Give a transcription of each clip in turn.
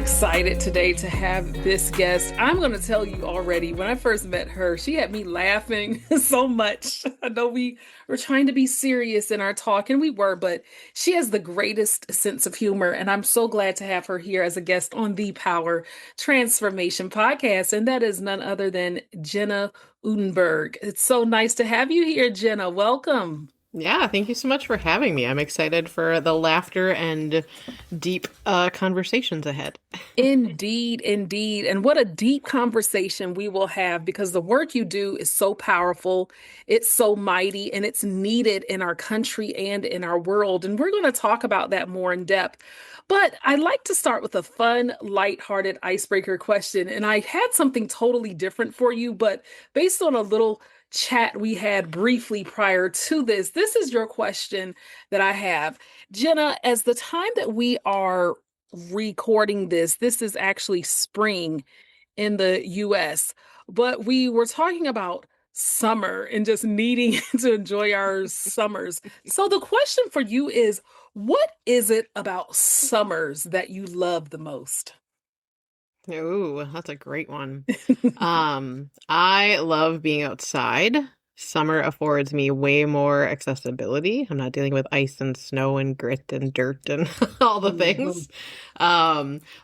excited today to have this guest. I'm going to tell you already, when I first met her, she had me laughing so much. I know we were trying to be serious in our talk, and we were, but she has the greatest sense of humor. And I'm so glad to have her here as a guest on the Power Transformation podcast. And that is none other than Jenna Udenberg. It's so nice to have you here, Jenna. Welcome. Yeah, thank you so much for having me. I'm excited for the laughter and deep conversations ahead. Indeed, indeed. And what a deep conversation we will have because the work you do is so powerful, it's so mighty, and it's needed in our country and in our world. And we're going to talk about that more in depth. But I'd like to start with a fun, lighthearted icebreaker question. And I had something totally different for you, but based on a little chat we had briefly prior to this is your question that I have. Jenna, as the time that we are recording this is actually spring in the US, but we were talking about summer and just needing to enjoy our summers. So the question for you is, what is it about summers that you love the most? Ooh, that's a great one. I love being outside. Summer affords me way more accessibility. I'm not dealing with ice and snow and grit and dirt and all the Mhm. things.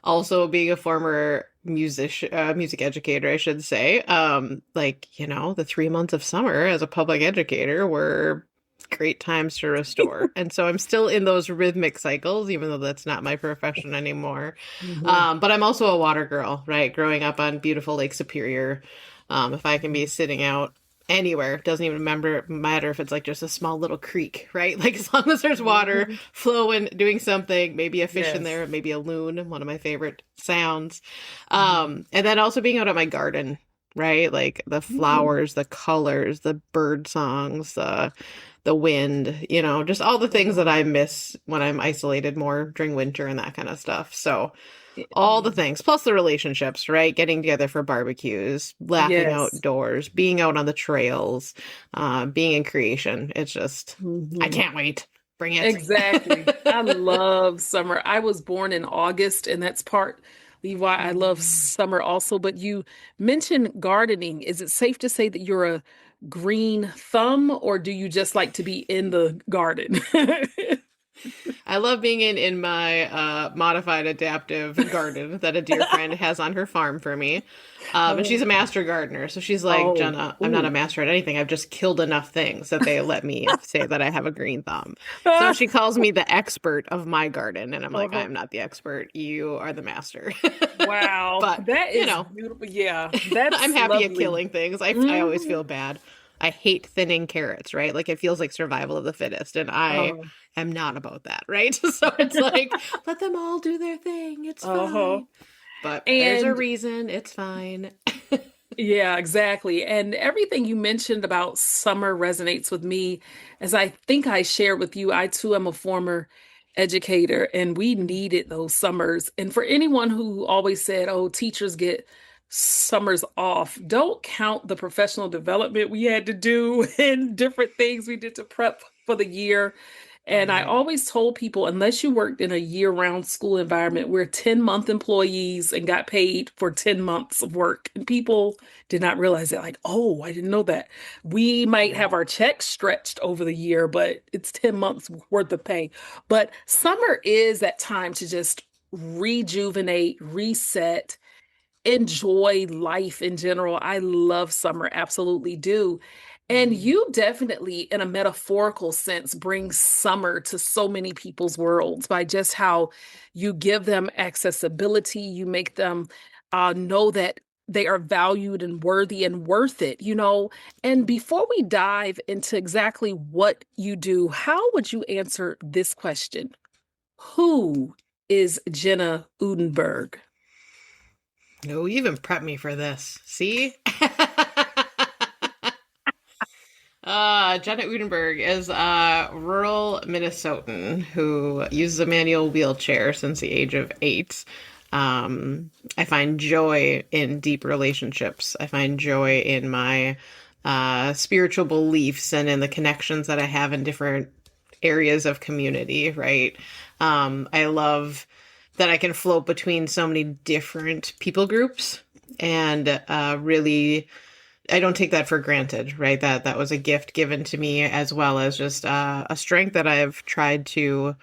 Also being a former music educator, I should say. The 3 months of summer as a public educator were great times to restore. And so I'm still in those rhythmic cycles, even though that's not my profession anymore. Mhm. But I'm also a water girl, right? Growing up on beautiful Lake Superior. If I can be sitting out anywhere, doesn't even matter if it's like just a small little creek, right? Like as long as there's water Mhm. flowing, doing something, maybe a fish in Yes. there, maybe a loon, one of my favorite sounds. Mhm. And then also being out at my garden, right? Like the Mhm. flowers, the colors, the bird songs, the wind, just all the things that I miss when I'm isolated more during winter and that kind of stuff. So all the things, plus the relationships, right? Getting together for barbecues, laughing Yes. outdoors, being out on the trails, being in creation. It's just, I Mhm. can't wait. Bring it. Exactly. I love summer. I was born in August, and that's partly why I love summer also. But you mentioned gardening. Is it safe to say that you're a green thumb, or do you just like to be in the garden? I love being in my modified adaptive garden that a dear friend has on her farm for me. And she's a Oh, master gardener. So she's like, oh, Jenna, I'm not a ooh. master at anything. I've just killed enough things that they let me say that I have a green thumb. So she calls me the expert of my garden. And I'm like, Uh-huh. I'm not the expert. You are the master. Wow, But, that you is know, beautiful. Yeah, I'm that's happy at lovely. killing things. I always Mhm. feel bad. I hate thinning carrots, right? Like it feels like survival of the fittest, and I Oh. am not about that, right? So it's like let them all do their thing. It's Uh-huh. fine. But there's a And reason. It's fine. yeah, exactly. And everything you mentioned about summer resonates with me. As I think I shared with you, I too am a former educator, and we needed those summers. And for anyone who always said, oh, teachers get summers off, don't count the professional development we had to do and different things we did to prep for the year. And I Right. always told people, unless you worked in a year-round school environment, we're 10-month employees and got paid for 10 months of work. And people did not realize that, like, oh, I didn't know that. We might Yeah. have our checks stretched over the year, but it's 10 months worth of pay. But summer is that time to just rejuvenate, reset, enjoy life in general. I love summer, absolutely do. And Mhm. you definitely, in a metaphorical sense, bring summer to so many people's worlds by just how you give them accessibility, you make them know that they are valued and worthy and worth it, you know. And before we dive into exactly what you do, how would you answer this question? Who is Jenna Udenberg? No, you even prepped me for this. See? Jenna Udenberg is a rural Minnesotan who uses a manual wheelchair since the age of 8. I find joy in deep relationships. I find joy in my spiritual beliefs and in the connections that I have in different areas of community, right? I love that I can float between so many different people groups and really I don't take that for granted, right? That was a gift given to me as well as just a strength that I've tried to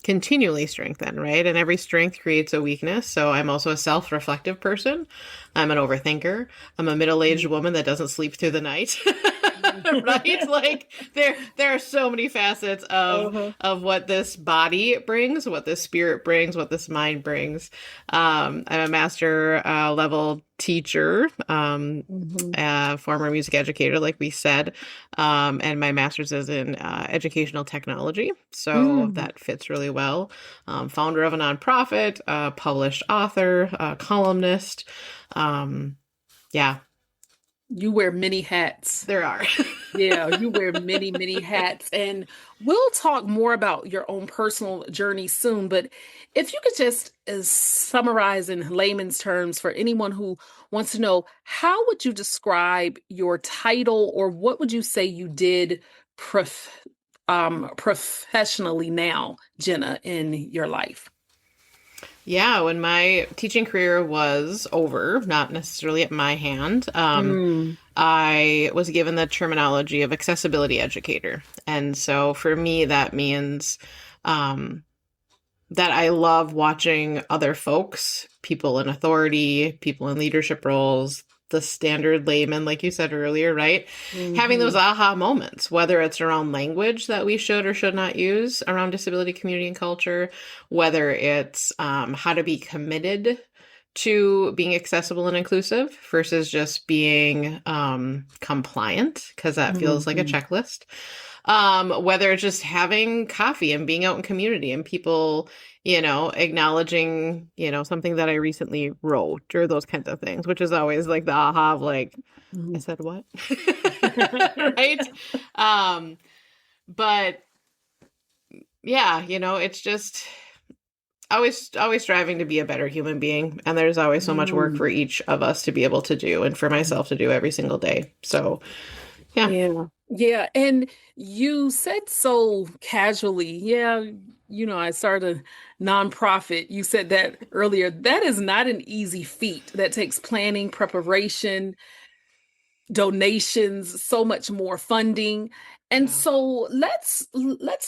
continually strengthen, right? And every strength creates a weakness. So I'm also a self-reflective person. I'm an overthinker. I'm a middle-aged woman that doesn't sleep through the night. Right? Like there are so many facets Uh-huh. of what this body brings, what this spirit brings, what this mind brings. I'm a master level teacher, Hmm. former music educator, like we said, and my master's is in educational technology, so Mm. that fits really well. Founder of a nonprofit, published author, columnist. Um, yeah, You wear many hats. there are. Yeah, you wear many, many hats. And we'll talk more about your own personal journey soon. But if you could just summarize in layman's terms for anyone who wants to know, how would you describe your title or what would you say you did prof professionally now, Jenna, in your life? Yeah, when my teaching career was over, not necessarily at my hand, Mm, I was given the terminology of accessibility educator. And so for me, that means um, that I love watching other folks, people in authority, people in leadership roles, the standard layman, like you said earlier, right? Having those hmm aha moments, whether it's around language that we should or should not use around disability community and culture, whether it's how to be committed to being accessible and inclusive versus just being compliant, because that feels like a hmm checklist. Whether it's just having coffee and being out in community and people, acknowledging, something that I recently wrote or those kinds of things, which is always like the aha of like, I said what? Right? Um, but yeah, it's just always striving to be a better human being. And there's always so much work Mm. for each of us to be able to do and for myself to do every single day. So yeah. Yeah. Yeah. And you said so casually, yeah, I started a nonprofit. You said that earlier. That is not an easy feat. That takes planning, preparation, donations, so much more funding. And Yeah. so let's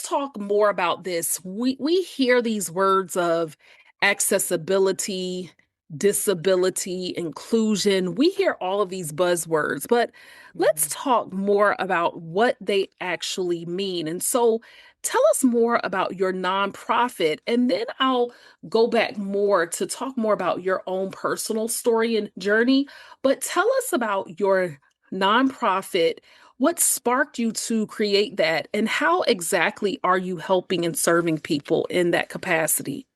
talk more about this. We hear these words of accessibility, disability, inclusion. We hear all of these buzzwords, but let's Mhm. talk more about what they actually mean. And so tell us more about your nonprofit, and then I'll go back more to talk more about your own personal story and journey. But tell us about your nonprofit. What sparked you to create that, and how exactly are you helping and serving people in that capacity?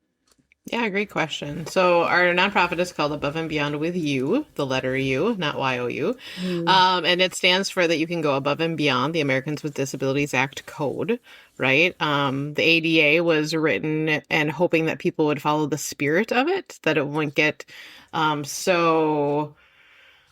Yeah, great question. So our nonprofit is called Above and Beyond with You, the letter U, not YOU. Mm, And it stands for that you can go above and beyond the Americans with Disabilities Act code, right? The ADA was written and hoping that people would follow the spirit of it, that it wouldn't get so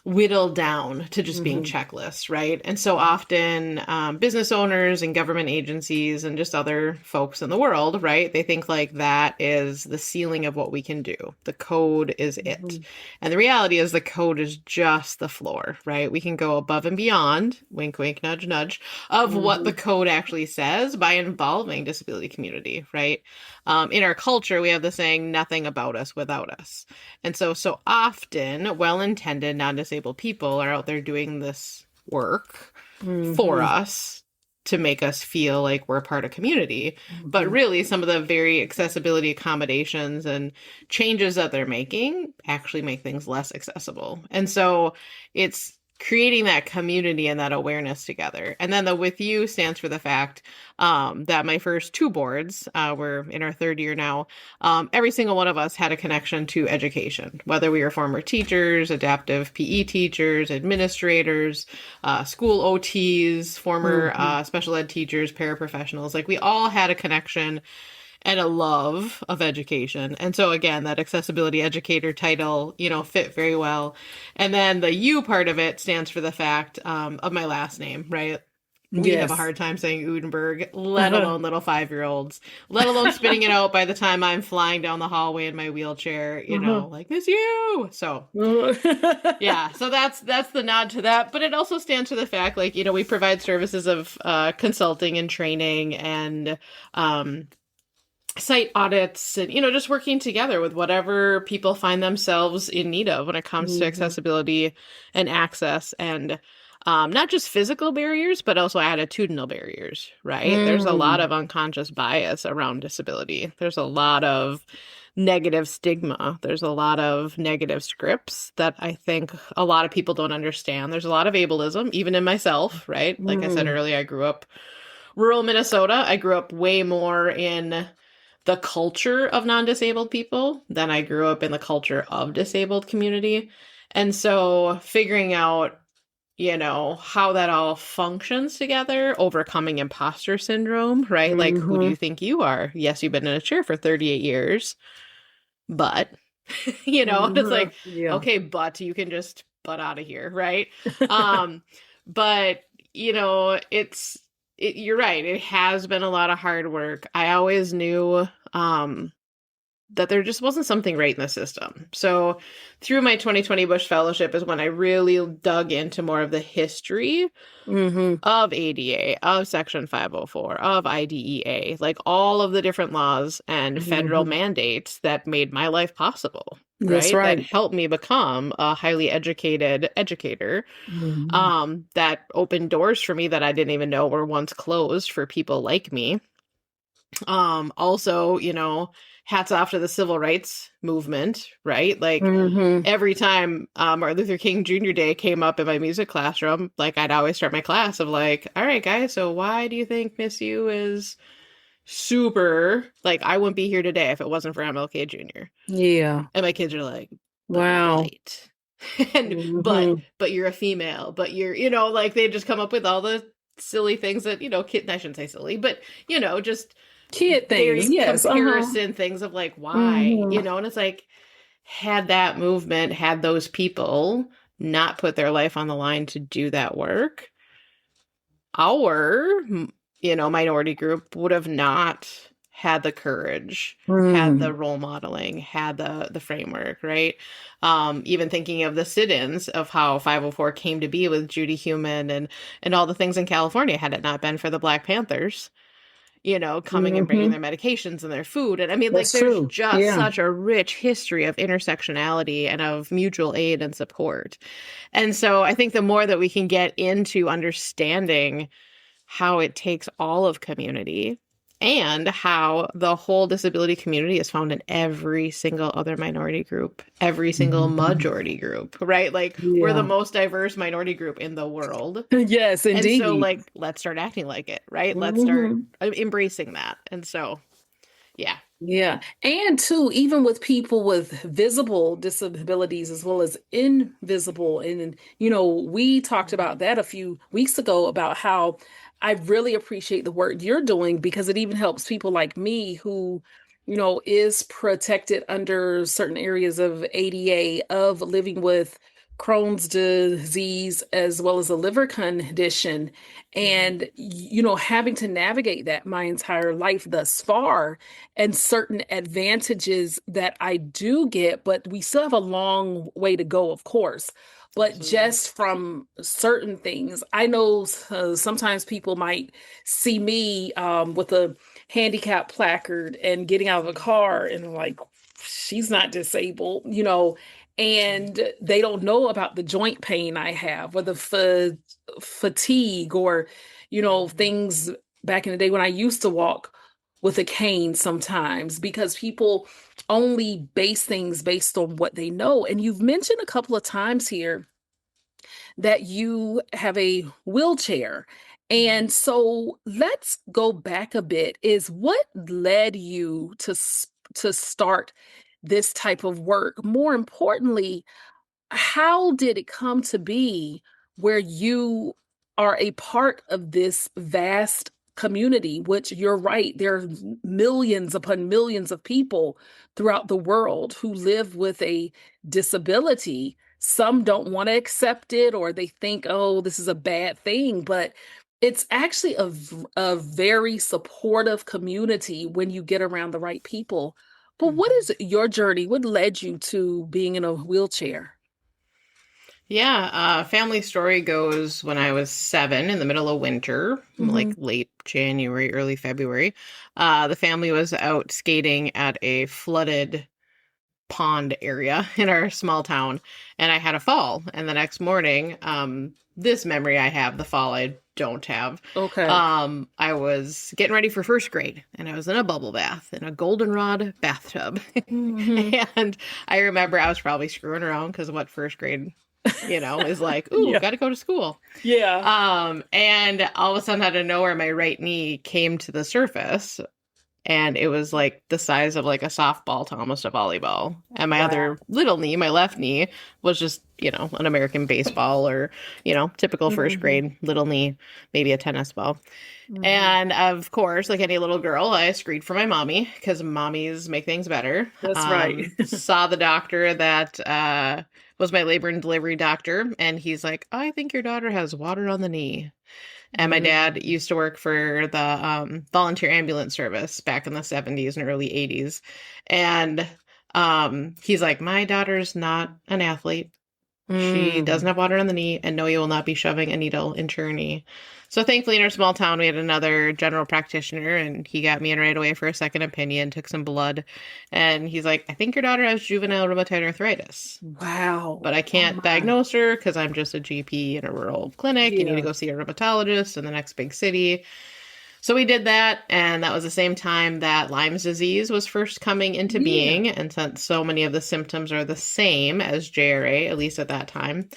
whittled down to just being mhm, checklists, right? And so often, business owners and government agencies and just other folks in the world, right? They think like that is the ceiling of what we can do. The code is it. mhm, And the reality is the code is just the floor, right? We can go above and beyond, wink, wink, nudge, nudge, of what the mhm, code actually says by involving disability community, right? In our culture, we have the saying, nothing about us without us. And so often, well intended, non disabled people are out there doing this work for mhm, us to make us feel like we're part of community. But mhm, really, some of the very accessibility accommodations and changes that they're making actually make things less accessible. And so it's creating that community and that awareness together. And then the with you stands for the fact that my first two boards, we're in our third year now, every single one of us had a connection to education, whether we were former teachers, adaptive PE teachers, administrators, school OTs, former mhm, special ed teachers, paraprofessionals. Like we all had a connection and a love of education. And so again, that accessibility educator title, fit very well. And then the U part of it stands for the fact of my last name, right? We have a Yes. hard time saying Udenberg, let alone little 5-year-olds, let alone spitting it out by the time I'm flying down the hallway in my wheelchair, like, miss you. So yeah, so that's the nod to that, but it also stands for the fact, like, we provide services of consulting and training and um, site audits and just working together with whatever people find themselves in need of when it comes to Mhm. accessibility and access and not just physical barriers but also attitudinal barriers, right? There's a lot Mm. of unconscious bias around disability. There's a lot of negative stigma. There's a lot of negative scripts that I think a lot of people don't understand. There's a lot of ableism even in myself, right? Like I said Mm. earlier, I grew up rural Minnesota. I grew up way more in the culture of non-disabled people than I grew up in the culture of disabled community. And so figuring out, how that all functions together, overcoming imposter syndrome, right? Like, who do you Mhm. think you are? Yes, you've been in a chair for 38 years, but, it's Mhm. like, Yeah. okay, but you can just butt out of here, right? Um, but, you're right. It has been a lot of hard work. I always knew, that there just wasn't something right in the system. So through my 2020 Bush Fellowship is when I really dug into more of the history Mhm. of ADA, of Section 504, of IDEA, like all of the different laws and federal Mhm. mandates that made my life possible, That's right? That right. helped me become a highly educated educator, Mhm. that opened doors for me that I didn't even know were once closed for people like me. Also, hats off to the civil rights movement, right? Like Mhm. every time Martin Luther King Jr. Day came up in my music classroom, like I'd always start my class of like, all right, guys, so why do you think Miss You is super, like, I wouldn't be here today if it wasn't for MLK Jr. Yeah. And my kids are like, but Wow. white. And Mhm. but you're a female, but you're, like they just come up with all the silly things that, kid I shouldn't say silly, but just Kid very things. Yes. Uh-huh. comparison things of like why, Mhm. and it's like had that movement, had those people not put their life on the line to do that work, our minority group would have not had the courage, had the Mm. role modeling, had the framework, right? Even thinking of the sit-ins of how 504 came to be with Judy Heumann and all the things in California, had it not been for the Black Panthers, coming and bringing their Mhm. medications and their food. And I mean, like, That's there's true. just Yeah. such a rich history of intersectionality and of mutual aid and support. And so I think the more that we can get into understanding how it takes all of community and how the whole disability community is found in every single other minority group, every single Mhm. majority group, right? Like we're the Yeah. most diverse minority group in the world. Yes, And so indeed. like let's start acting like it, right? Let's start Mhm. embracing that. And so, yeah. Yeah. And too, even with people with visible disabilities as well as invisible. And, we talked about Mhm. that a few weeks ago about how I really appreciate the work you're doing because it even helps people like me who, is protected under certain areas of ADA, of living with Crohn's disease as well as a liver condition. Mhm. And, having to navigate that my entire life thus far and certain advantages that I do get, but we still have a long way to go, of course. But Absolutely. just from certain things, I know sometimes people might see me with a handicap placard and getting out of a car and like, she's not disabled, Mhm. and they don't know about the joint pain I have or the fatigue or, Mhm. things back in the day when I used to walk with a cane sometimes because people only base things based on what they know. And you've mentioned a couple of times here that you have a wheelchair. Mhm. And so let's go back a bit. Is what led you to start this type of work? More importantly, how did it come to be where you are a part of this vast community, which you're right, there are millions upon millions of people throughout the world who live with a disability. Some don't want to accept it or they think, oh, this is a bad thing. But It's actually a very supportive community when you get around the right people. But what Mhm. is your journey? What led you to being in a wheelchair? Yeah, family story goes when I was 7 in the middle of winter, Hmm. like late January, early February. The family was out skating at a flooded pond area in our small town, and I had a fall. And the next morning, this memory I have, the fall I don't have. Okay. I was getting ready for first grade, and I was in a bubble bath in a goldenrod bathtub. Hmm. And I remember I was probably screwing around because what first grade, is like, ooh, Yeah. got to go to school. Yeah. And all of a sudden, out of nowhere, my right knee came to the surface, and it was like the size of like a softball to almost a volleyball. And my Wow. other little knee, my left knee, was just, an American baseball or, typical first Hmm. grade little knee, maybe a tennis ball. Hmm. And of course, like any little girl, I screamed for my mommy because mommies make things better. That's right. Saw the doctor that was my labor and delivery doctor, and he's like, I think your daughter has water on the knee. And my dad Mm. used to work for the volunteer ambulance service back in the 70s and early 80s. And he's like, my daughter's not an athlete. She doesn't Mm. have water on the knee, and no, you will not be shoving a needle into her knee. So thankfully, in our small town, we had another general practitioner, and he got me in right away for a second opinion, took some blood, and he's like, I think your daughter has juvenile rheumatoid arthritis, Wow. but I Oh can't my. diagnose her because I'm just a GP in a rural clinic. You need to Yeah. go see a rheumatologist in the next big city. So we did that, and that was the same time that Lyme's disease was first coming into Yeah. being. And since so many of the symptoms are the same as JRA, at least at that time,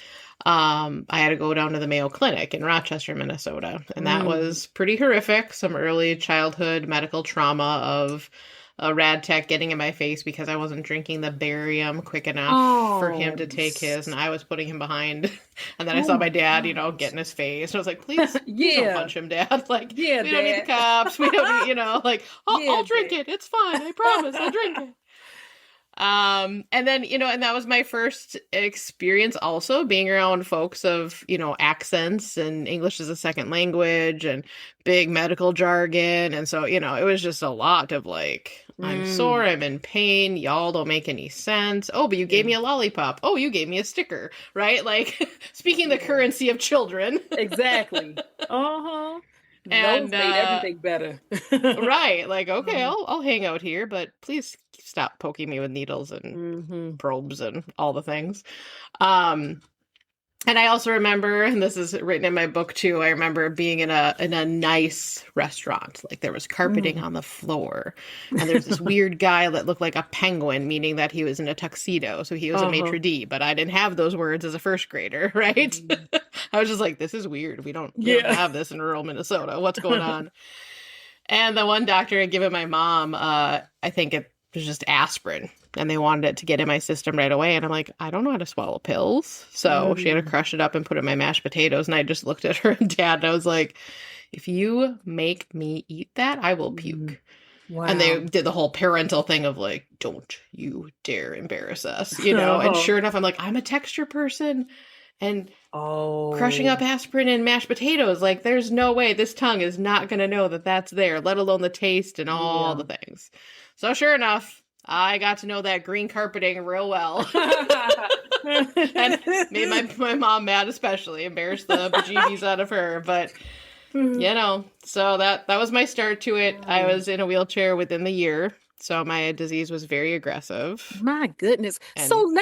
I had to go down to the Mayo Clinic in Rochester, Minnesota. And that Mm. was pretty horrific. Some early childhood medical trauma of a rad tech getting in my face because I wasn't drinking the barium quick enough for him Oh. to take his, and I was putting him behind. And then I Oh saw my my dad, get gosh. in his face. And I was like, please don't Yeah. punch him, Dad. Like, Yeah, we don't need the Dad. cops. We don't need, like, Yeah, I'll drink Dad. it. It's fine. I promise. I'll drink it. And then, and that was my first experience also being around folks of, accents and English as a second language and big medical jargon. And so, it was just a lot of like, I'm sore, Mm. I'm in pain, y'all don't make any sense. Oh, but you gave Yeah. me a lollipop. Oh, you gave me a sticker, right? Like speaking the Yeah. currency of children. Exactly. Uh-huh. Those And made everything better. right, like, okay, Mhm. I'll hang out here, but please stop poking me with needles and Mhm. probes and all the things. Um, and I also remember, and this is written in my book too, I remember being in a nice restaurant. Like there was carpeting Mm. on the floor, and there's this weird guy that looked like a penguin, meaning that he was in a tuxedo, so he was a Uh-huh. maitre d', but I didn't have those words as a first grader, right? Mhm. I was just like, this is weird. We don't Yeah. have this in rural Minnesota. What's going on? And the one doctor had given my mom, I think it was just aspirin, and they wanted it to get in my system right away. And I'm like, I don't know how to swallow pills. So she had to Mm. crush it up and put it in my mashed potatoes. And I just looked at her and dad, and I was like, if you make me eat that, I will Mhm. puke. And they Wow. did the whole parental thing of like, don't you dare embarrass us. And Uh-huh. sure enough, I'm like, I'm a texture person. And crushing Oh. up aspirin and mashed potatoes. Like, there's no way this tongue is not going to know that that's there, let alone the taste and all Yeah. the things. So, sure enough, I got to know that green carpeting real well and made my mom mad, especially, embarrassed the bejeebies out of her. But, so that was my start to it. I Mm. was in a wheelchair within the year. So, my disease was very aggressive. My goodness. So And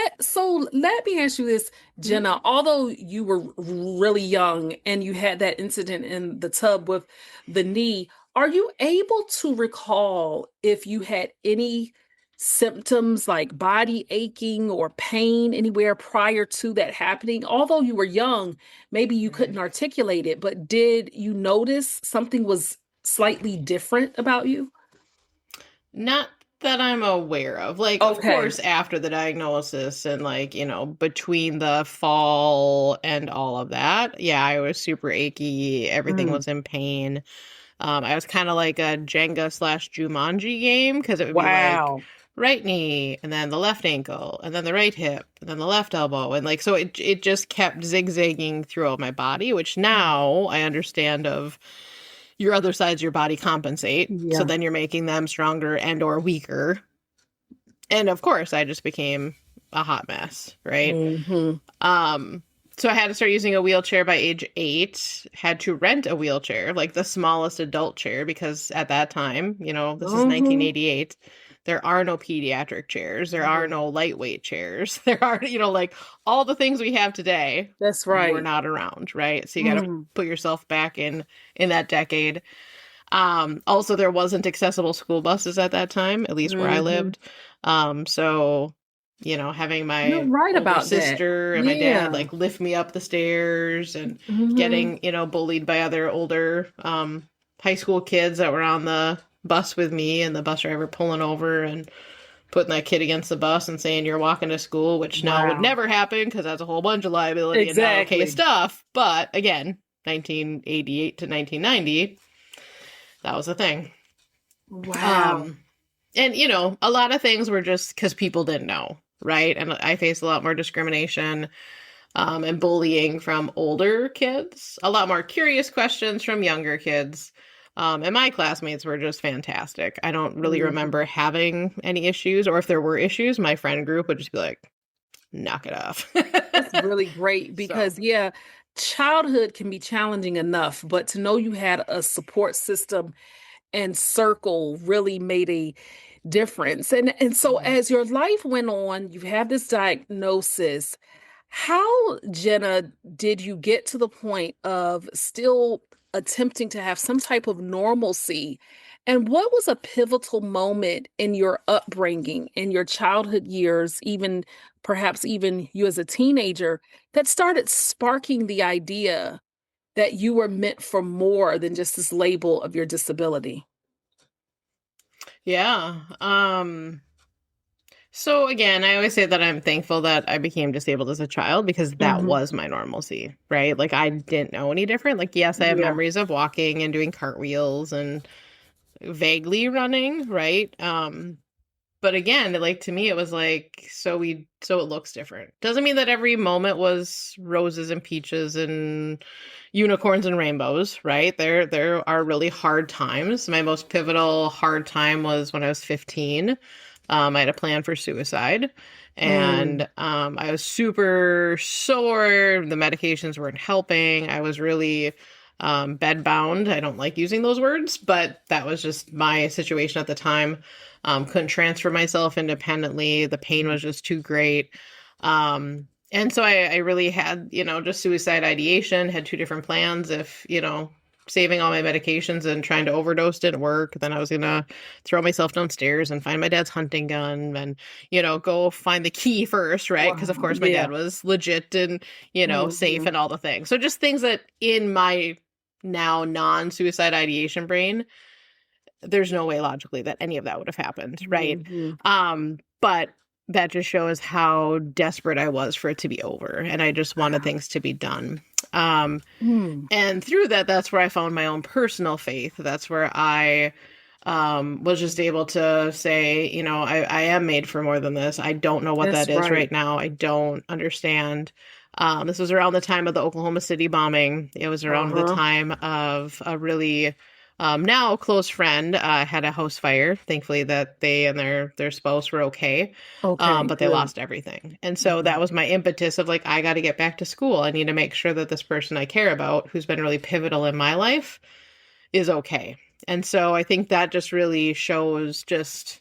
let me ask you this, mhm. Jenna. Although you were really young and you had that incident in the tub with the knee, are you able to recall if you had any symptoms like body aching or pain anywhere prior to that happening? Although you were young, maybe you couldn't Right. articulate it, but did you notice something was slightly different about you? Not that I'm aware of. Like, of Okay. course, after the diagnosis and, like, between the fall and all of that, yeah, I was super achy. Everything Mm. was in pain. I was kind of like a Jenga slash Jumanji game because it would be like Wow. right knee and then the left ankle and then the right hip and then the left elbow and like so it just kept zigzagging throughout my body, which now I understand of your other sides of your body compensate. So Yeah. then you're making them stronger and or weaker. And of course, I just became a hot mess, right? Hmm. Um, so I had to start using a wheelchair by age 8, had to rent a wheelchair, like the smallest adult chair, because at that time, this is Hmm. 1988, there are no pediatric chairs, there are Yeah. no lightweight chairs, there are, like all the things we have today That's were right. not around, right? So you got to Mm. put yourself back in that decade. Also, there wasn't accessible school buses at that time, at least where I Hmm. lived. So, having You're my right older about that. sister and my dad Yeah. like lift me up the stairs and Hmm. getting, bullied by other older high school kids that were on the bus with me and the bus driver pulling over and putting that kid against the bus and saying you're walking to school, which now would Wow. never happen because that's a whole bunch of liability and not okay Exactly. stuff. But again, 1988 to 1990, that was a thing. Wow. Um, and a lot of things were just because people didn't know, right? And I faced a lot more discrimination and bullying from older kids, a lot more curious questions from younger kids. And my classmates were just fantastic. I don't really Hmm. remember having any issues, or if there were issues, my friend group would just be like, knock it off. That's really great So, because, yeah, childhood can be challenging enough, but to know you had a support system and circle really made a difference. And so mhm. as your life went on, you have this diagnosis. How, Jenna, did you get to the point of still attempting to have some type of normalcy? And what was a pivotal moment in your upbringing, in your childhood years, even perhaps even you as a teenager, that started sparking the idea that you were meant for more than just this label of your disability? Yeah. So again, I always say that I'm thankful that I became disabled as a child because that Hmm. was my normalcy, right? Like I didn't know any different. Like yes, I have Yeah. memories of walking and doing cartwheels and vaguely running, right? But again, like to me it was like so it looks different. Doesn't mean that every moment was roses and peaches and unicorns and rainbows, right? There are really hard times. My most pivotal hard time was when I was 15. I had a plan for suicide and Mm. I was super sore. The medications weren't helping. I was really bed bound. I don't like using those words, but that was just my situation at the time. Couldn't transfer myself independently. The pain was just too great. And so I really had, just suicide ideation, had two different plans. If, saving all my medications and trying to overdose didn't work, then I was going to throw myself downstairs and find my dad's hunting gun and, go find the key first, right? Because, of Wow. course, my Yeah. dad was legit and, safe Hmm. and all the things. So just things that in my now non suicide ideation brain there's no way logically that any of that would have happened, right? Hmm. But that just shows how desperate I was for it to be over, and I just wanted Wow. things to be done. Um, Mm. and through that, that's where I found my own personal faith. That's where I was just able to say, I am made for more than this. I don't know what That's that is right. right now. I don't understand. This was around the time of the Oklahoma City bombing. It was around the Uh-huh. time of a really now close friend had a house fire. Thankfully, that they and their spouse were okay, Okay, but they good. lost everything. And so that Mhm. was my impetus of like, I got to get back to school. I need to make sure that this person I care about, who's been really pivotal in my life, is okay. And so I think that just really shows just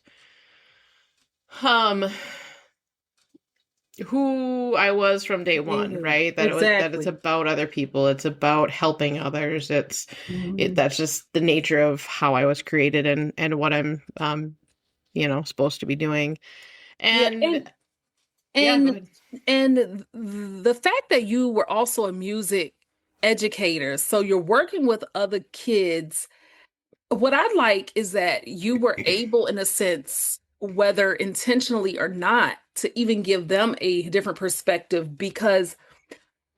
um who I was from day one, Yeah, right? That it's exactly. about other people, it's about helping others. Mhm. That's just the nature of how I was created and what I'm supposed to be doing. Yeah, And yeah, go and ahead. the fact that you were also a music educator, so you're working with other kids. What I like is that you were able, in a sense, whether intentionally or not, to even give them a different perspective because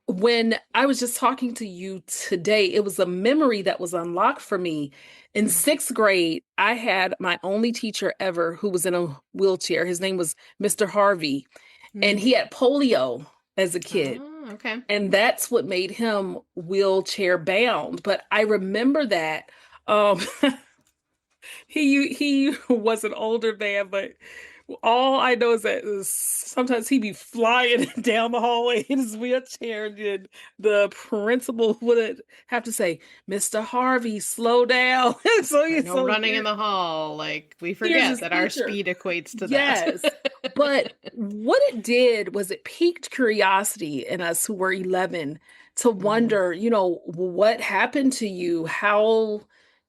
When I was just talking to you today, it was a memory that was unlocked for me. In sixth grade, I had my only teacher ever who was in a wheelchair. His name was Mr. Harvey, and Mm. he had polio as a kid. Oh, okay. And that's what made him wheelchair bound. But I remember that. Um, he was an older man, but all I know is that sometimes he'd be flying down the hallway in his wheelchair, and then the principal would have to say, "Mr. Harvey, slow down." So Right, no so running in the hall. Like, we here's forget his that our teacher. speed equates to that. Yes. But what it did was it piqued curiosity in us who were 11 to Mm. wonder, what happened to you? How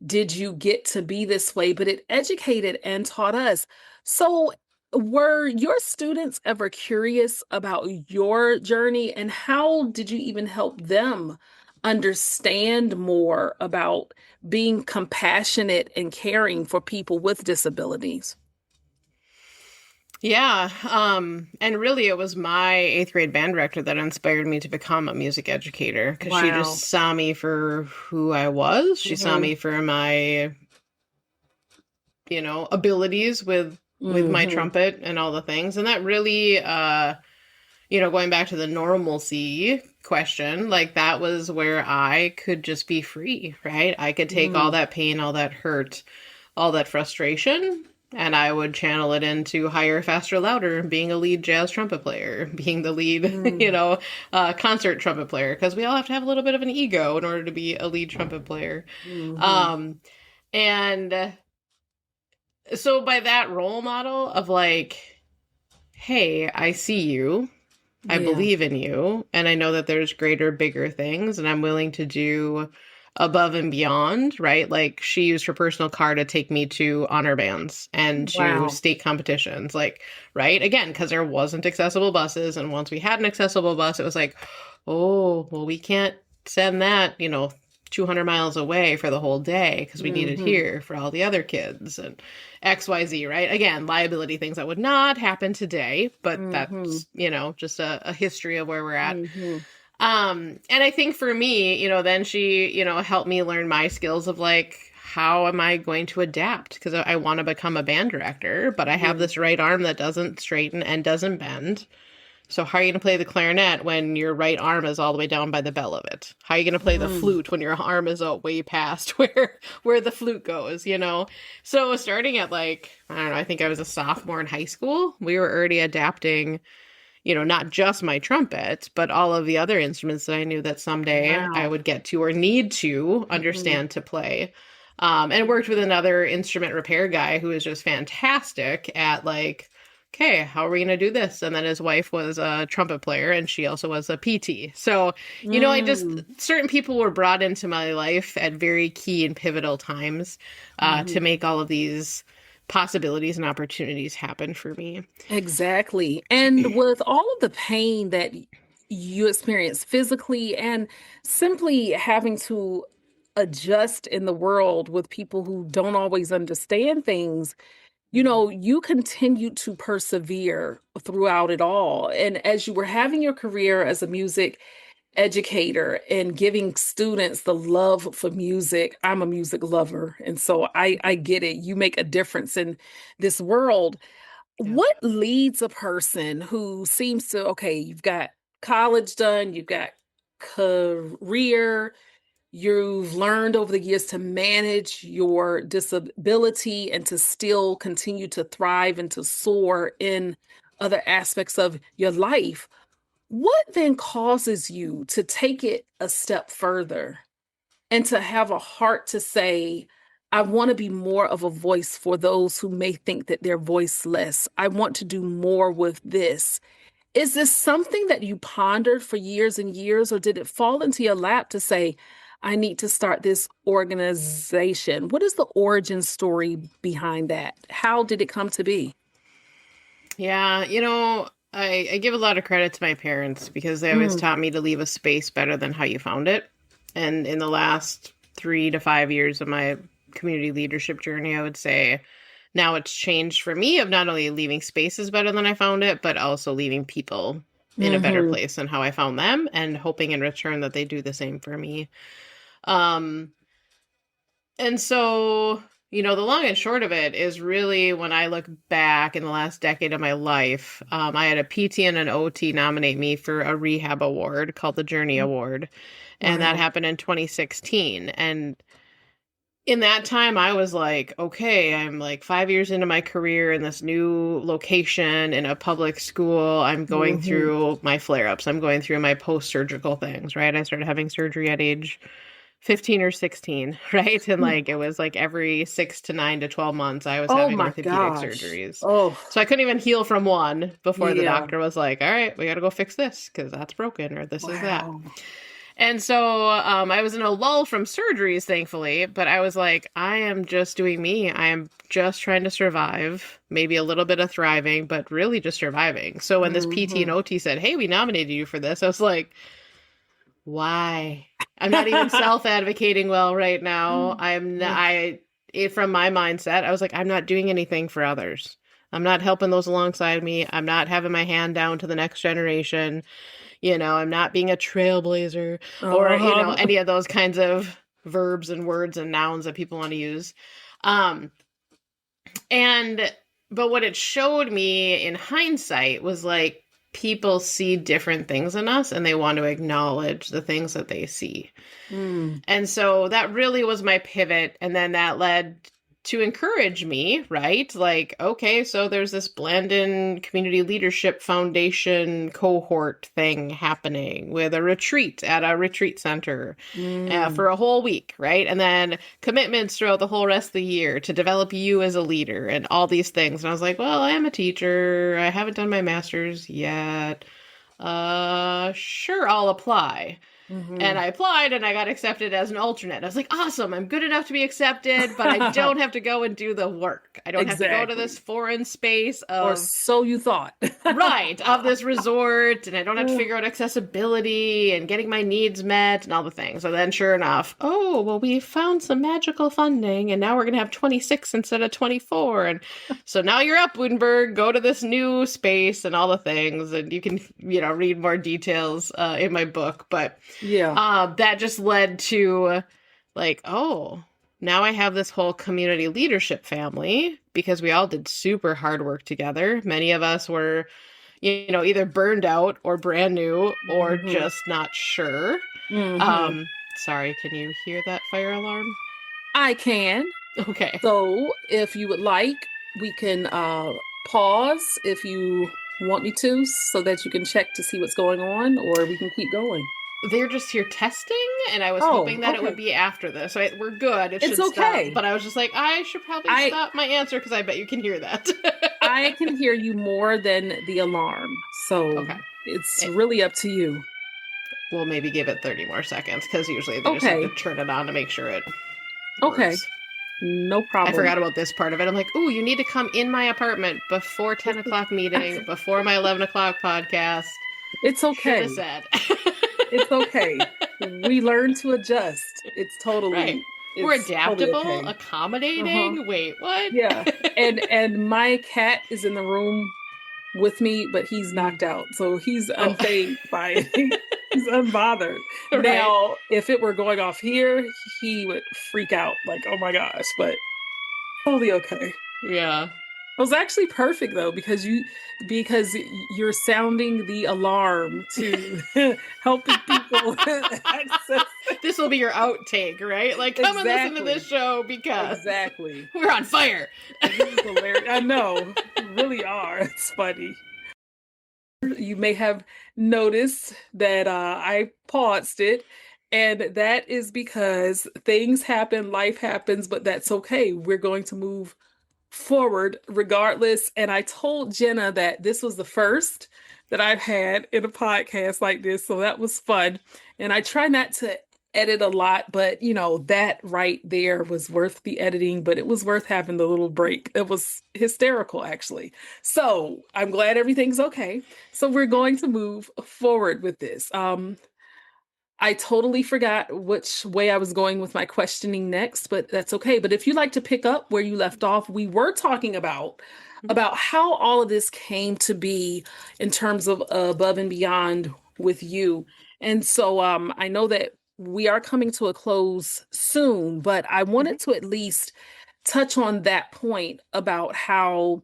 did you get to be this way? But it educated and taught us. So, were your students ever curious about your journey, and how did you even help them understand more about being compassionate and caring for people with disabilities? Yeah, and really it was my eighth grade band director that inspired me to become a music educator because she just Wow. saw me for who I was. She saw Hmm. me for my, abilities with my Hmm. trumpet and all the things. And that really going back to the normalcy question, like that was where I could just be free, right? I could take all Mm, that pain, all that hurt, all that frustration, and I would channel it into higher, faster, louder, being a lead jazz trumpet player, being the lead, mm, concert trumpet player, because we all have to have a little bit of an ego in order to be a lead trumpet player. hmm. Um, and so by that role model of like, hey, I see you, I Yeah. believe in you, and I know that there's greater, bigger things, and I'm willing to do above and beyond, right? Like she used her personal car to take me to honor bands and to Wow. state competitions, like, right? Again, because there wasn't accessible buses, and once we had an accessible bus, it was like, oh, well, we can't send that, 200 miles away for the whole day because we need it Hmm. here for all the other kids and XYZ, right? Again, liability things that would not happen today, but Hmm. that's, just a history of where we're at. Hmm. And I think for me, then she, helped me learn my skills of like, how am I going to adapt? Because I want to become a band director, but I have Yeah. this right arm that doesn't straighten and doesn't bend. So how are you going to play the clarinet when your right arm is all the way down by the bell of it? How are you going to play the Mm. flute when your arm is out way past where the flute goes? So starting at like, I don't know, I think I was a sophomore in high school, we were already adapting, not just my trumpet, but all of the other instruments that I knew that someday I Wow. would get to or need to Hmm. understand to play. And worked with another instrument repair guy who was just fantastic at like, okay, how are we going to do this? And then his wife was a trumpet player and she also was a PT. So, I just, Mm. certain people were brought into my life at very key and pivotal times to Hmm. make all of these possibilities and opportunities happen for me. Exactly. And with all of the pain that you experience physically and simply having to adjust in the world with people who don't always understand things, you continue to persevere throughout it all. And as you were having your career as a music educator and giving students the love for music, I'm a music lover. And so I get it. You make a difference in this world. Yeah. What leads a person who seems to, okay, you've got college done, you've got career, you've learned over the years to manage your disability and to still continue to thrive and to soar in other aspects of your life. What then causes you to take it a step further and to have a heart to say, I want to be more of a voice for those who may think that they're voiceless. I want to do more with this. Is this something that you pondered for years and years, or did it fall into your lap to say, I need to start this organization? What is the origin story behind that? How did it come to be? Yeah, I give a lot of credit to my parents because they always Mm, taught me to leave a space better than how you found it. And in the last 3 to 5 years of my community leadership journey, I would say now it's changed for me of not only leaving spaces better than I found it, but also leaving people in a better Mm-hmm. place than how I found them, and hoping in return that they do the same for me. Um, and so, the long and short of it is really when I look back in the last decade of my life, I had a PT and an OT nominate me for a rehab award called the Journey Award. And that Wow. happened in 2016. And in that time, I was like, okay, I'm like 5 years into my career in this new location in a public school. I'm going Mm-hmm. through my flare ups. I'm going through my post surgical things, right? I started having surgery at age 15 or 16, right? And like it was like every 6 to 9 to 12 months, I was Oh having my orthopedic gosh. surgeries. Oh, So I couldn't even heal from one before the yeah. doctor was like, all right, we got to go fix this because that's broken or this is that. Wow. And so I was in a lull from surgeries, thankfully, but I was like, I am just doing me. I am just trying to survive, maybe a little bit of thriving, but really just surviving. So when this PT and Mm-hmm. OT said, hey, we nominated you for this, I was like, why? I'm not even self-advocating well right now. I'm not, from my mindset, I was like, I'm not doing anything for others. I'm not helping those alongside me. I'm not having my hand down to the next generation. I'm not being a trailblazer or, Uh-huh. any of those kinds of verbs and words and nouns that people want to use. Um, and, but what it showed me in hindsight was like, people see different things in us and they want to acknowledge the things that they see. Mm. And so that really was my pivot. And then that led to encourage me, right? Like, okay, so there's this Blandon Community Leadership Foundation cohort thing happening with a retreat at a retreat center Mm. for a whole week, right? And then commitments throughout the whole rest of the year to develop you as a leader and all these things. And I was like, well, I am a teacher. I haven't done my master's yet. Sure, I'll apply. And Mm-hmm. I applied and I got accepted as an alternate. I was like, awesome, I'm good enough to be accepted, but I don't have to go and do the work. I don't have to go to this Exactly. foreign space Or of, so you thought. right, of this resort, and I don't have to figure out accessibility and getting my needs met and all the things. So then, sure enough, oh, well, we found some magical funding, and now we're going to have 26 instead of 24. And so now you're up, Udenberg, go to this new space and all the things. And you can, read more details in my book. But Yeah. that just led to like, oh, now I have this whole community leadership family because we all did super hard work together. Many of us were, either burned out or brand new or Mm-hmm. just not sure. Mm-hmm. Um, sorry, can you hear that fire alarm? I can. Okay. So if you would like, we can pause if you want me to so that you can check to see what's going on, or we can keep going. They're just here testing, and I was Oh, hoping that it would okay. be after this. So we're good. It It's should stop. okay. But I was just like, I should probably I stop my answer because I bet you can hear that. I can hear you more than the alarm. So Okay. it's It, really up to you. we'll maybe give it 30 more seconds because usually they just need to Okay. turn it on to make sure it Okay. works. No I problem. forgot about this part of it. I'm like, ooh, you need to come in my apartment before 10 o'clock meeting, before my 11 o'clock podcast. It's Should have okay. said. It's okay. We learn to adjust. Right. We're It's totally adaptable, okay. Uh-huh. accommodating. Wait, what? Yeah. And my cat is in the room with me, but he's knocked out. So he's Oh, unfazed by it. He's unbothered. right. Now, if it were going off here, he would freak out like, oh my gosh, but totally okay. Yeah. It was actually perfect though, because you're sounding the alarm to helping people access. This will be your outtake, right? Like, come and listen to this Exactly. show because Exactly. we're on fire. This is hilarious. I know. You really are. It's funny. You may have noticed that I paused it, and that is because things happen, life happens, but that's okay. We're going to move forward regardless. And I told Jenna that this was the first that I've had in a podcast like this, so that was fun. And I try not to edit a lot, but that right there was worth the editing, but it was worth having the little break. It was hysterical, actually. So I'm glad everything's okay. So we're going to move forward with this. I totally forgot which way I was going with my questioning next, but that's okay. But if you'd like to pick up where you left off, we were talking about how all of this came to be in terms of above and beyond with you. And so I know that we are coming to a close soon, but I Mhm. wanted to at least touch on that point about how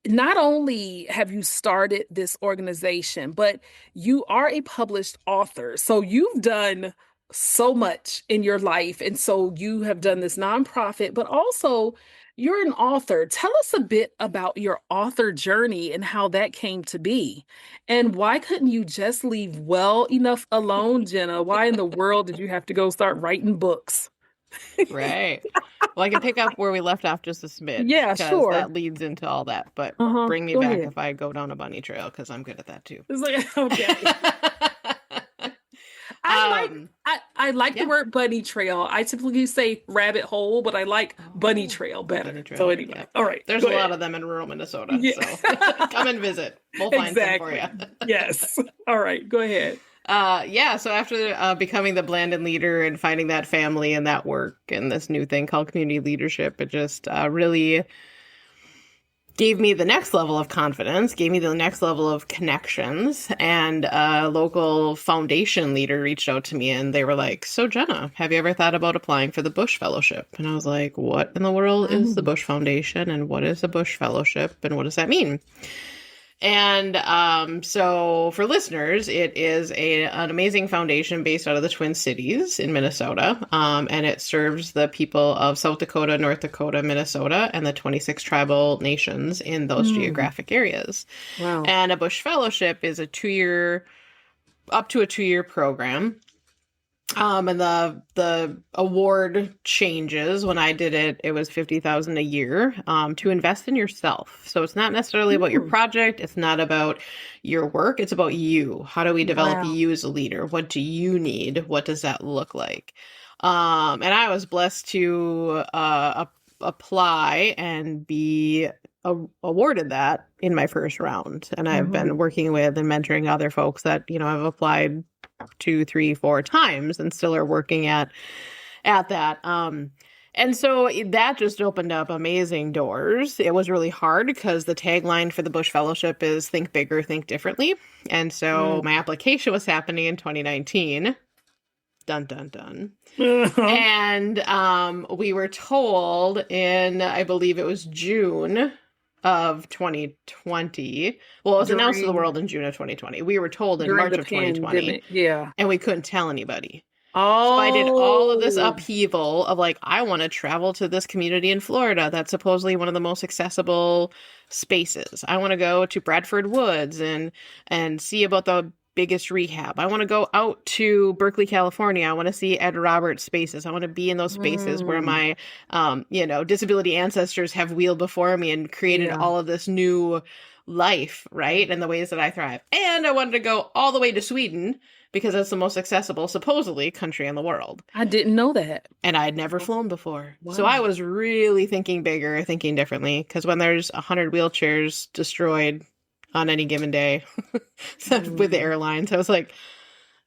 not only have you started this organization, but you are a published author. So you've done so much in your life. And so you have done this nonprofit, but also you're an author. Tell us a bit about your author journey and how that came to be. And why couldn't you just leave well enough alone, Jenna? Why in the world did you have to go start writing books? Right. Well, I can pick up where we left off just a smidge Yeah, because sure. that leads into all that. But Uh-huh. bring me Go back ahead. if I go down a bunny trail because I'm good at that too. It's like, okay. I like um, I like the yeah. word bunny trail. I typically say rabbit hole, but I like bunny Oh, trail bunny better. So trail. anyway, Yeah. all right, There's go a lot ahead. of them in rural Minnesota, Yeah. so come and visit. We'll find some for you. Exactly. Yes. All right, go ahead. Yeah, so after becoming the Blandon leader and finding that family and that work and this new thing called community leadership, it just really gave me the next level of confidence, gave me the next level of connections. And a local foundation leader reached out to me and they were like, "So, Jenna, have you ever thought about applying for the Bush Fellowship?" And I was like, "What in the world is the Mm. Bush Foundation? And what is the Bush Fellowship? And what does that mean?" And so for listeners, it is an amazing foundation based out of the Twin Cities in Minnesota. And it serves the people of South Dakota, North Dakota, Minnesota, and the 26 tribal nations in those Mm. geographic areas. Wow. And a Bush Fellowship is up to a 2 year program. And the award changes. When I did it, it was 50,000 a year to invest in yourself. So it's not necessarily about your Mm. project. It's not about your work. It's about you. How do we develop Wow. you as a leader? What do you need? What does that look like? And I was blessed to apply and be awarded that in my first round. And I've Hmm. been working with and mentoring other folks that have applied 2, 3, 4 times and still are working at that. And so that just opened up amazing doors. It was really hard because the tagline for the Bush Fellowship is "Think bigger, think differently." And so my Mm. application was happening in 2019. Dun dun dun. Uh-huh. And we were told in, I believe it was June of 2020. Well, it was announced to the During world in June of 2020. We were told in during March the of 2020, pandemic. Yeah. and we couldn't tell anybody. So I did all of this Oh. upheaval of like, I want to travel to this community in Florida that's supposedly one of the most accessible spaces. I want to go to Bradford Woods and see about the biggest rehab. I want to go out to Berkeley, California. I want to see Ed Roberts spaces. I want to be in those spaces where Mm. my disability ancestors have wheeled before me and created Yeah. all of this new life, right? And the ways that I thrive. And I wanted to go all the way to Sweden because it's the most accessible, supposedly, country in the world. I didn't know that. And I had never flown before. So I Wow. was really thinking bigger, thinking differently. Because when there's 100 wheelchairs destroyed on any given day with the Mm. airlines, I was like,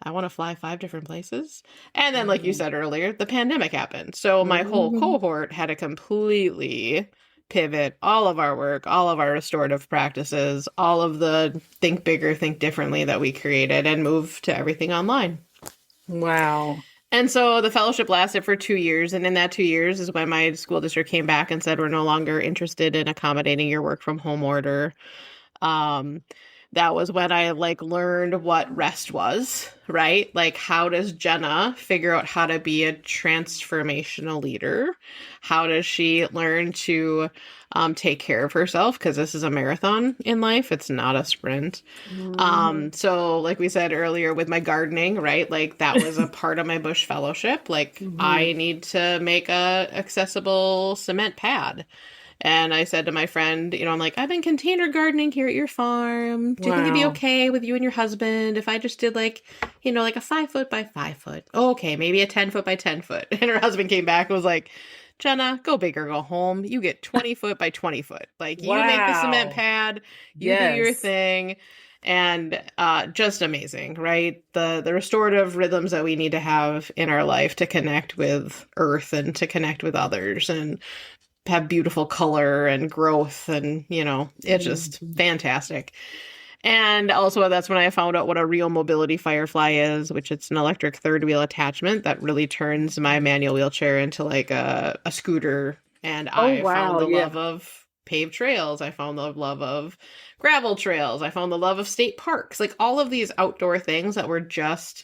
I want to fly 5 different places. And then, like you Mm. said earlier, the pandemic happened. So my whole Mhm. cohort had to completely pivot all of our work, all of our restorative practices, all of the think bigger, think differently that we created and move to everything online. Wow. And so the fellowship lasted for 2 years. And in that 2 years is when my school district came back and said, "We're no longer interested in accommodating your work from home order." Um, that was when I like learned what rest was, right? Like, how does Jenna figure out how to be a transformational leader? How does she learn to take care of herself? Because this is a marathon in life, it's not a sprint. Mhm. So like we said earlier with my gardening, right? Like that was a part of my bush fellowship. Like I Mhm. need to make a accessible cement pad. And I said to my friend, I'm like, "I've been container gardening here at your farm. Do you think it'd be Wow. okay with you and your husband if I just did like a 5 foot by 5 foot? Oh, okay, maybe a 10 foot by 10 foot." And her husband came back and was like, "Jenna, go big or go home. You get 20 foot by 20 foot. Like you make the cement Wow. pad, you do your Yes. thing." and just amazing, right? The restorative rhythms that we need to have in our life to connect with earth and to connect with others and have beautiful color and growth, and it's just Mhm. fantastic. And also, that's when I found out what a real mobility firefly is, which it's an electric third wheel attachment that really turns my manual wheelchair into like a scooter. And Oh, I found wow. the Yeah. love of paved trails. I found the love of gravel trails. I found the love of state parks, like all of these outdoor things that were just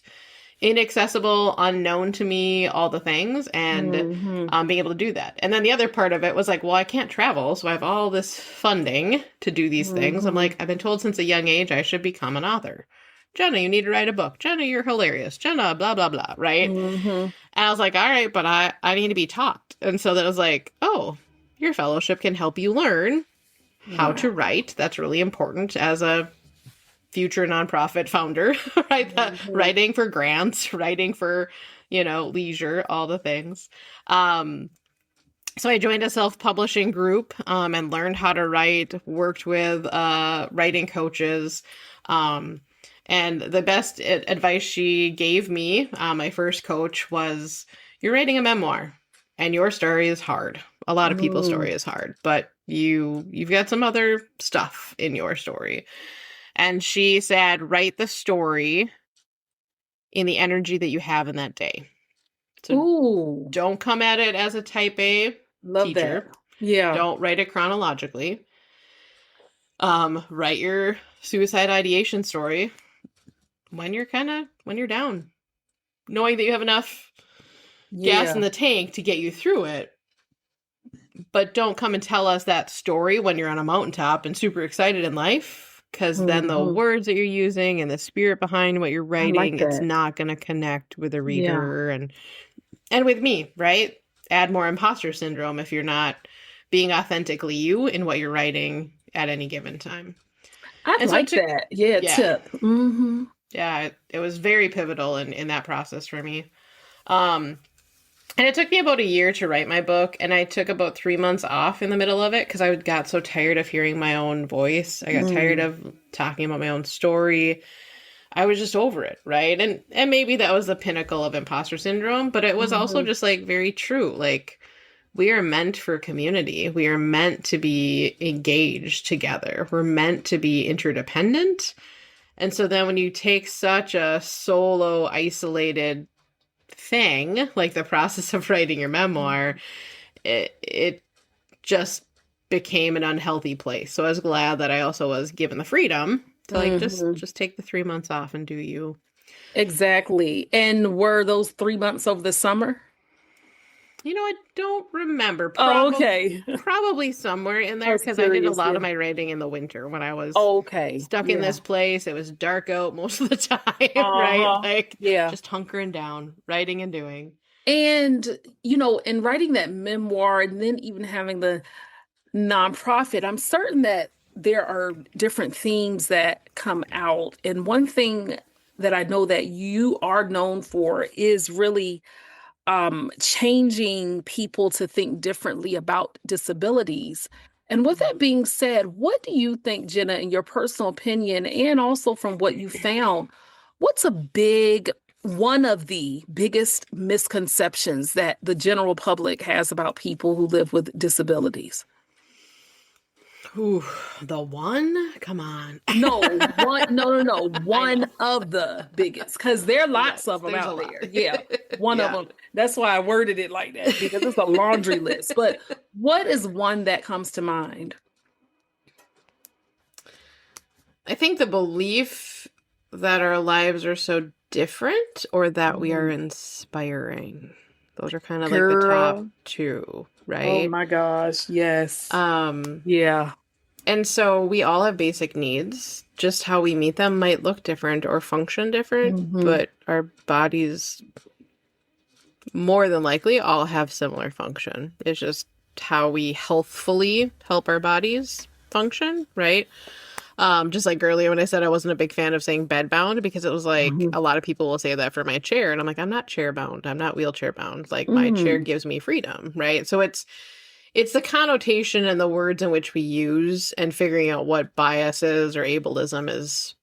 inaccessible, unknown to me, all the things, and Hmm. being able to do that. And then the other part of it was like, well, I can't travel, so I have all this funding to do these things. I'm Hmm. like, I've been told since a young age I should become an author. Jenna, you need to write a book. Jenna, you're hilarious. Jenna, blah, blah, blah, right? Hmm. And I was like, all right, but I need to be taught. And so then I was like, oh, your fellowship can help you learn how to Wow. write. That's really important as a future nonprofit founder, right? Hmm. Writing for grants, writing for, leisure, all the things. Um, so I joined a self-publishing group and learned how to write, worked with writing coaches. Um, and the best advice she gave me, my first coach, was you're writing a memoir and your story is hard. A lot of people's Mm. story is hard, but you've got some other stuff in your story. And she said, write the story in the energy that you have in that day. So Ooh, don't come at it as a type A love that. teacher. Yeah. Don't write it chronologically. Write your suicide ideation story when you're down, knowing that you have enough gas in Yeah. the tank to get you through it. But don't come and tell us that story when you're on a mountaintop and super excited in life, because then the Hmm. words that you're using and the spirit behind what you're I like writing, it's that. not going to connect with the Yeah. reader and with me, right? Add more imposter syndrome if you're not being authentically you in what you're writing at any given time. I And so it like took, that. Yeah, yeah, tip. Hmm. yeah, it was very pivotal in that process for me. Um, and it took me about a year to write my book, and I took about 3 months off in the middle of it because I got so tired of hearing my own voice. I got tired Mm. of talking about my own story. I was just over it, right? And maybe that was the pinnacle of imposter syndrome, but it was also Hmm. just like very true. Like we are meant for community. We are meant to be engaged together. We're meant to be interdependent. And so then when you take such a solo isolated thing, like the process of writing your memoir, it just became an unhealthy place. So I was glad that I also was given the freedom to like Hmm. just take the 3 months off and do you. Exactly. And were those 3 months over the summer? I don't remember. Oh, Probably okay. probably somewhere in I there was because I did a curious. lot Yeah. of my writing in the winter when I was Okay. stuck in Yeah. this place. It was dark out most of the time, right? Uh-huh. Like Yeah. just hunkering down, writing and doing. And, in writing that memoir and then even having the nonprofit, I'm certain that there are different themes that come out. And one thing that I know that you are known for is really changing people to think differently about disabilities. And with that being said, what do you think, Jenna, in your personal opinion, and also from what you found, what's one of the biggest misconceptions that the general public has about people who live with disabilities? Ooh, the one? Come on. No, I one know. of the biggest, because there are lots Yes, of them there's a out lot. there. Yeah, one of Yeah. them. That's why I worded it like that, because it's a laundry list. But what is one that comes to mind? I think the belief that our lives are so different or that we are Mhm. inspiring. Those are kind of like the top Girl, two, oh right? my gosh, yes. Um, Yeah. and so we all have basic needs. Just how we meet them might look different or function different, Hmm. but our bodies more than likely all have similar function. It's just how we healthfully help our bodies function, right? Just like earlier when I said I wasn't a big fan of saying bed bound because it was like Hmm. a lot of people will say that for my chair, and I'm like, I'm not chair bound. I'm not wheelchair bound. Like my chair Mm. gives me freedom, right? So it's the connotation and the words in which we use and figuring out what biases or ableism is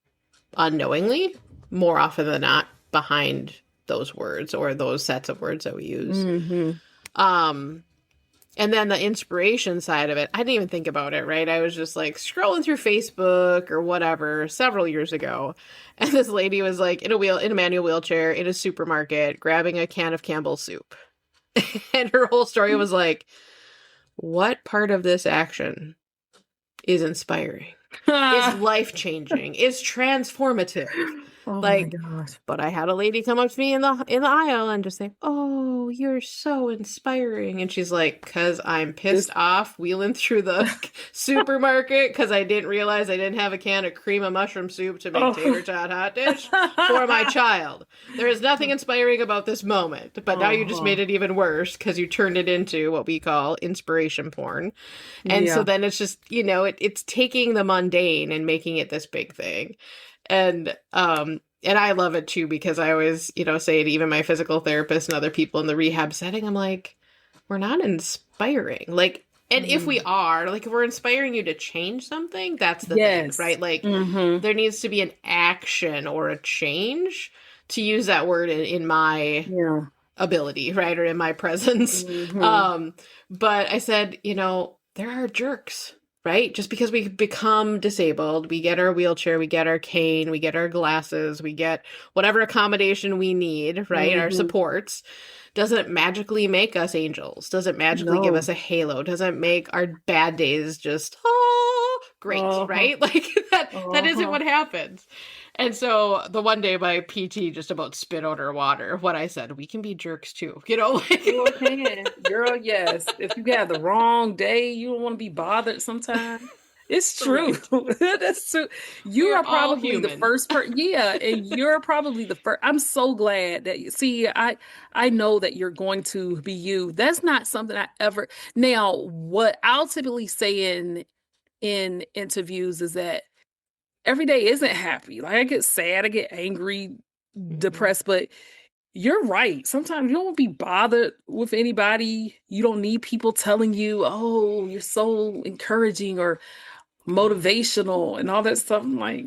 unknowingly, more often than not, behind those words or those sets of words that we use. Hmm. Um, and then the inspiration side of it, I didn't even think about it, right? I was just like scrolling through Facebook or whatever several years ago. And this lady was like in a manual wheelchair in a supermarket grabbing a can of Campbell's soup. And her whole story was like, what part of this action is inspiring? Is life changing? Is transformative? Oh my Like, gosh. but I had a lady come up to me in the aisle and just say, "Oh, you're so inspiring." And she's like, "Cause I'm pissed This off wheeling through the supermarket because I didn't realize I didn't have a can of cream of mushroom soup to make tater oh. tot hot dish for my child. There is nothing inspiring about this moment, but now you just Uh-huh. made it even worse because you turned it into what we call inspiration porn." And so Yeah. then it's just, it's taking the mundane and making it this big thing. And I love it too because I always, say to even my physical therapist and other people in the rehab setting, I'm like, we're not inspiring. Like, and if we Mm. are, like, if we're inspiring you to change something, that's the thing, Yes. right? Like, Hmm. there needs to be an action or a change, to use that word in my Yeah. ability, right? Or in my presence. Hmm. Um, but I said, there are jerks, right? Just because we become disabled, we get our wheelchair, we get our cane, we get our glasses, we get whatever accommodation we need, right? Our Hmm. supports, doesn't magically make us angels, doesn't magically give us No. a halo, doesn't make our bad days just, oh, great, Uh-huh. right? Like that isn't Uh-huh. what happens. And so the one day my PT just about spit out her water what I said, we can be jerks too, like Sure can. Girl, yes. If you have the wrong day, you don't want to be bothered sometimes. It's true. right. That's true. You We are are all probably the human. first person. Yeah, and you're probably the first. I'm so glad that you see, I know that you're going to be you. That's not something I ever. Now, what I'll typically say in interviews is that every day isn't happy. Like I get sad, I get angry, Mhm. depressed, but you're right. Sometimes you don't want to be bothered with anybody. You don't need people telling you, oh, you're so encouraging or Yeah. motivational and all that stuff. I'm like,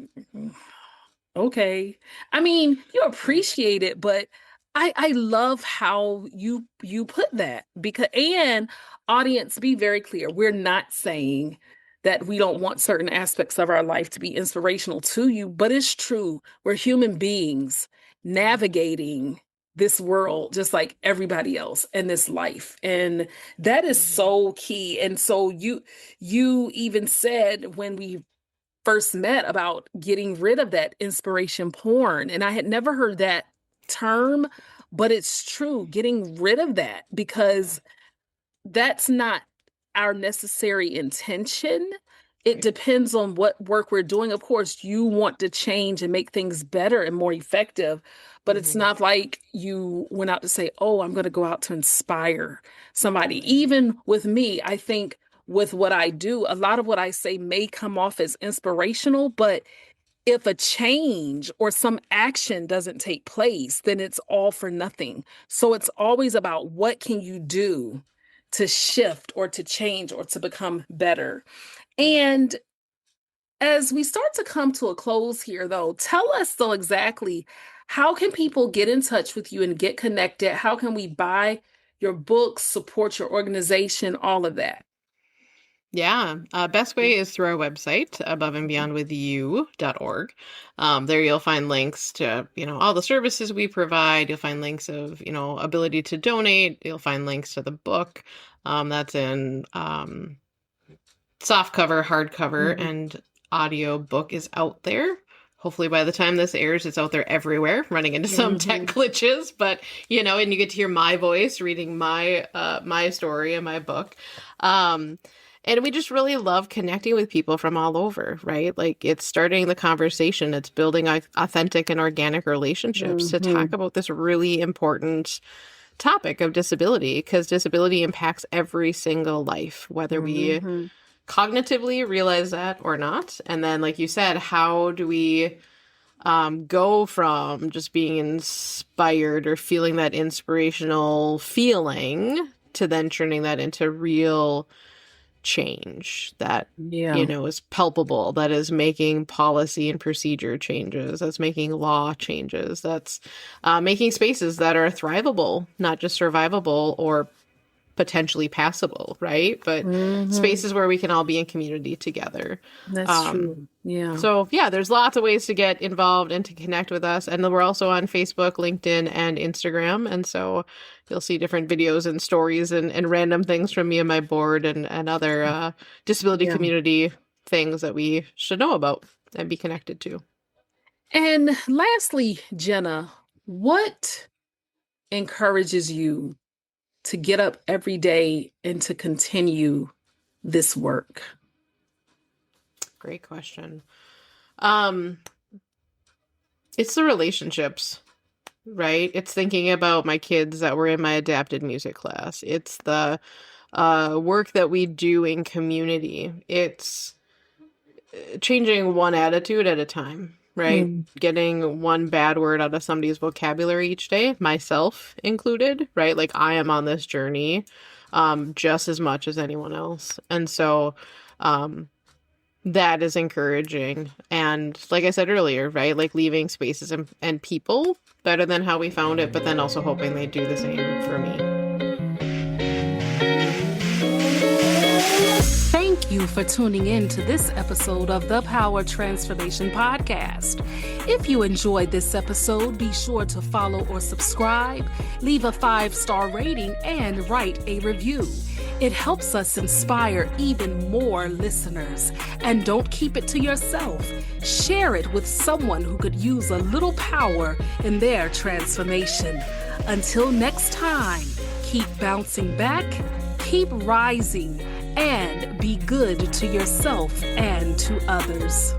okay. I mean, you Yeah. appreciate it, but I love how you put that because and audience, be very clear. We're not saying that we don't want certain aspects of our life to be inspirational to you, but it's true. We're human beings navigating this world just like everybody else in this life. And that is Mhm. so key. And so you even said when we first met about getting rid of that inspiration porn. And I had never heard that term, but it's true, getting rid of that Yeah. because that's not our necessary intention. It Right. depends on what work we're doing. Of course, you want to change and make things better and more effective, but it's Hmm. not like you went out to say, oh, I'm going to go out to inspire somebody. Right. Even with me, I think with what I do, a lot of what I say may come off as inspirational, but if a change or some action doesn't take place, then it's all for nothing. So it's always about what can you do to shift or to change or to become better. Yeah. And as we start to come to a close here, though, tell us though exactly how can people get in touch with you and get connected? How can we buy your books, support your organization, all of that? Yeah, best way is through our website, aboveandbeyondwithyou.org. There you'll find links to, all the services we provide. You'll find links of, ability to donate. You'll find links to the book. That's in soft cover, hardcover, Mhm. and audio book is out there. Hopefully by the time this airs, it's out there everywhere, running into some tech Mhm. glitches, but and you get to hear my voice reading my story and my book. Um, and we just really love connecting with people from all over, right? Like it's starting the conversation, it's building authentic and organic relationships to talk Mhm. about this really important topic of disability because disability impacts every single life, whether we Mhm. cognitively realize that or not. And then, like you said, how do we go from just being inspired or feeling that inspirational feeling to then turning that into real change that, Yeah. is palpable, that is making policy and procedure changes, that's making law changes, that's making spaces that are thrivable, not just survivable or potentially passable, right? But Hmm. spaces where we can all be in community together. That's Um, true. Yeah. so yeah, there's lots of ways to get involved and to connect with us. And then we're also on Facebook, LinkedIn, and Instagram. And so you'll see different videos and stories and random things from me and my board and other disability Yeah. community things that we should know about and be connected to. And lastly, Jenna, what encourages you to get up every day and to continue this work? Great question. Um, it's the relationships, right? It's thinking about my kids that were in my adapted music class. It's the work that we do in community. It's changing one attitude at a time, right? Mm. Getting one bad word out of somebody's vocabulary each day, myself included, right? Like I am on this journey just as much as anyone else. And so that is encouraging. And like I said earlier, right? Like leaving spaces and people better than how we found it, but then also hoping they do the same for me. Thank you for tuning in to this episode of the Power Transformation Podcast. If you enjoyed this episode, be sure to follow or subscribe, leave a 5-star rating, and write a review. It helps us inspire even more listeners. And don't keep it to yourself. Share it with someone who could use a little power in their transformation. Until next time, keep bouncing back, keep rising, and be good to yourself and to others.